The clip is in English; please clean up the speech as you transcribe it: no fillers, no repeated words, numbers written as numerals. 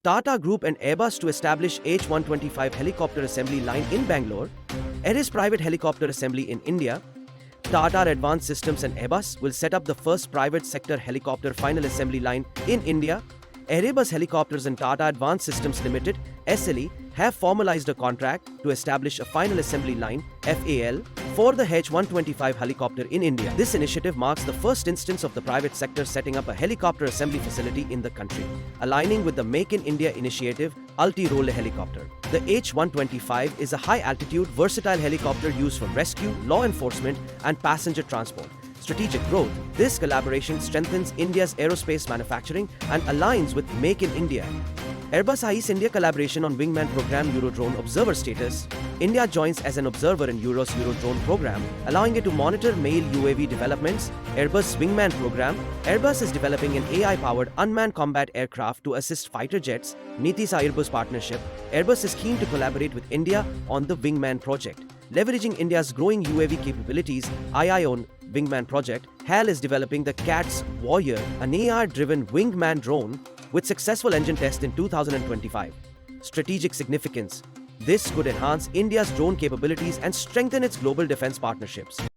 Tata Group and Airbus to establish H-125 helicopter assembly line in Bangalore. Airbus private helicopter assembly in India. Tata Advanced Systems and Airbus will set up the first private sector helicopter final assembly line in India. Airbus Helicopters and Tata Advanced Systems Limited (SLE) have formalized a contract to establish a final assembly line (FAL) for the H-125 helicopter in India. This initiative marks the first instance of the private sector setting up a helicopter assembly facility in the country, aligning with the Make in India initiative Ulti-Role helicopter. The H-125 is a high-altitude, versatile helicopter used for rescue, law enforcement, and passenger transport. Strategic growth. This collaboration strengthens India's aerospace manufacturing and aligns with Make in India. Airbus ICE India collaboration on Wingman program Eurodrone observer status. India joins as an observer in Eurodrone program, allowing it to monitor male UAV developments. Airbus Wingman program. Airbus is developing an AI-powered unmanned combat aircraft to assist fighter jets. Niti's Airbus partnership. Airbus is keen to collaborate with India on the Wingman project. Leveraging India's growing UAV capabilities, IION Wingman project, HAL is developing the CATS Warrior, an AR-driven wingman drone with successful engine test in 2025. Strategic significance. This could enhance India's drone capabilities and strengthen its global defense partnerships.